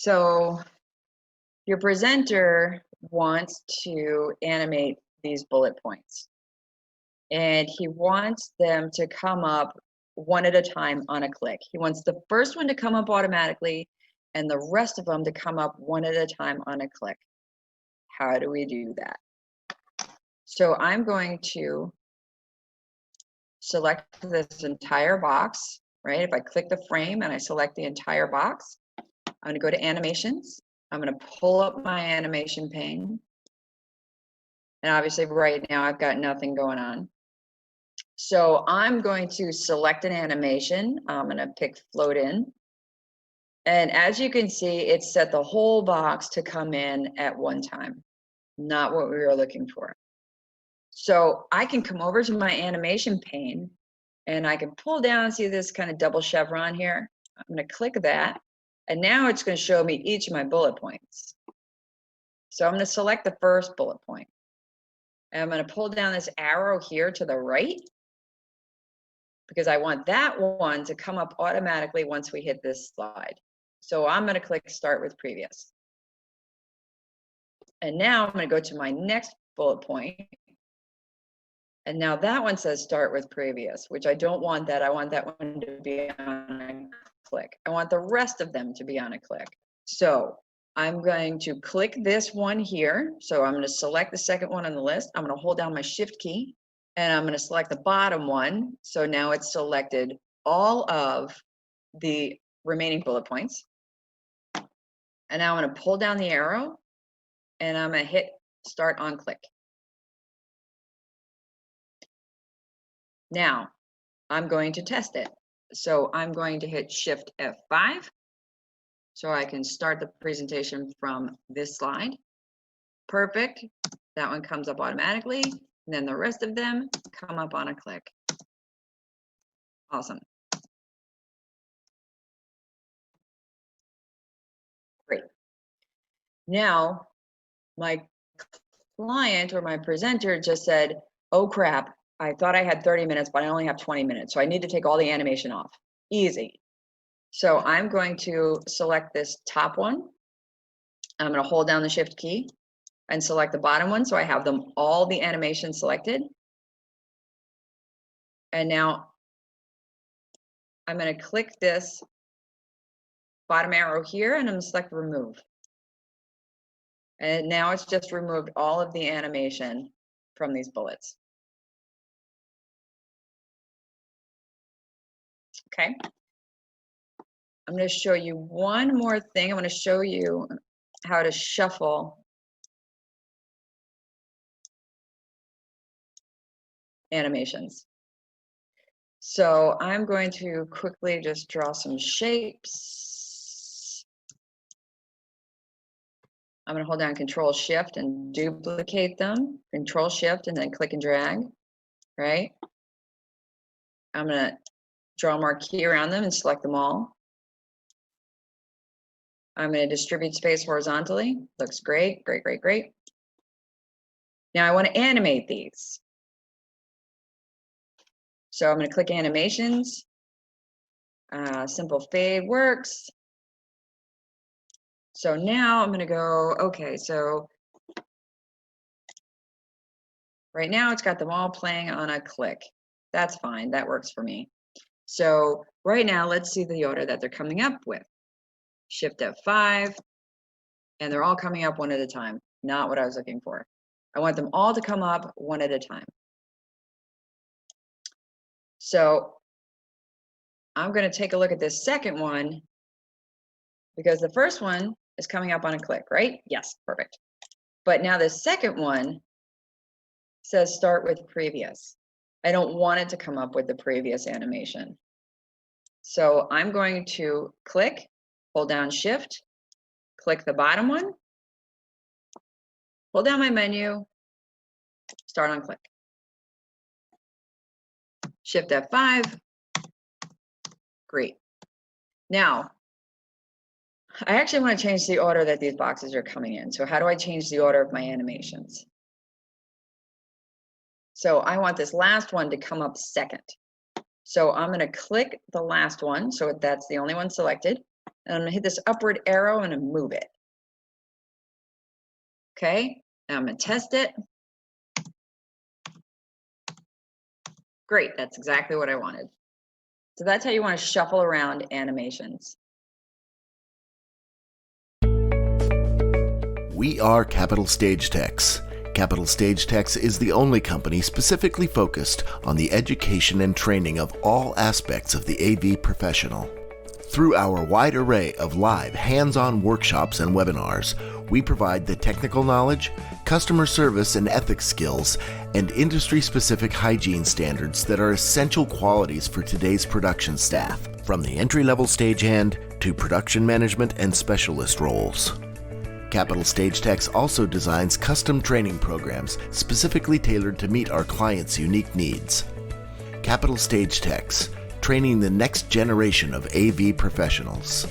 So your presenter wants to animate these bullet points, and he wants them to come up one at a time on a click. He wants the first one to come up automatically and the rest of them to come up one at a time on a click. How do we do that? So I'm going to select this entire box, right? If I click the frame and I select the entire box, I'm going to go to animations. I'm going to pull up my animation pane. And obviously right now I've got nothing going on. So I'm going to select an animation. I'm going to pick float in. And as you can see, it set the whole box to come in at one time, not what we were looking for. So I can come over to my animation pane and I can pull down, see this kind of double chevron here. I'm going to click that. And now it's going to show me each of my bullet points. So I'm going to select the first bullet point. And I'm going to pull down this arrow here to the right because I want that one to come up automatically once we hit this slide. So I'm going to click start with previous. And now I'm going to go to my next bullet point. And now that one says start with previous, which I don't want that. I want that one to be on a click. I want the rest of them to be on a click. So I'm going to click this one here. So I'm going to select the second one on the list. I'm going to hold down my shift key and I'm going to select the bottom one. So now it's selected all of the remaining bullet points. And now I'm going to pull down the arrow and I'm going to hit start on click. Now I'm going to test it. So I'm going to hit Shift F5 so I can start the presentation from this slide. Perfect. That one comes up automatically. And then the rest of them come up on a click. Awesome. Great. Now my client or my presenter just said, oh crap, I thought I had 30 minutes, but I only have 20 minutes. So I need to take all the animation off. Easy. So I'm going to select this top one. I'm going to hold down the shift key and select the bottom one. So I have them all the animations selected. And now I'm going to click this bottom arrow here and I'm going to select remove. And now it's just removed all of the animation from these bullets. Okay. I'm going to show you one more thing. I'm going to show you how to shuffle animations. So I'm going to quickly just draw some shapes. I'm going to hold down Control Shift and duplicate them. Control Shift and then click and drag, right? I'm going to draw a marquee around them and select them all. I'm going to distribute space horizontally. Looks great, great, great, great. Now I want to animate these. So I'm going to click animations. Simple fade works. So now I'm going to go, okay, so right now it's got them all playing on a click. That's fine, that works for me. So right now, let's see the order that they're coming up with. Shift F5, and they're all coming up one at a time. Not what I was looking for. I want them all to come up one at a time. So I'm going to take a look at this second one because the first one is coming up on a click, right? Yes, perfect. But now the second one says start with previous. I don't want it to come up with the previous animation. So I'm going to click, hold down Shift, click the bottom one, hold down my menu, start on click. Shift F5. Great. Now, I actually want to change the order that these boxes are coming in. So how do I change the order of my animations? So I want this last one to come up second. So I'm going to click the last one. So that's the only one selected. And I'm gonna hit this upward arrow and move it. Okay, now I'm gonna test it. Great, that's exactly what I wanted. So that's how you want to shuffle around animations. We are Capital Stage Techs. Capital Stage Techs is the only company specifically focused on the education and training of all aspects of the AV professional. Through our wide array of live, hands-on workshops and webinars, we provide the technical knowledge, customer service and ethics skills, and industry-specific hygiene standards that are essential qualities for today's production staff, from the entry-level stagehand to production management and specialist roles. Capital Stage Techs also designs custom training programs specifically tailored to meet our clients' unique needs. Capital Stage Techs, training the next generation of AV professionals.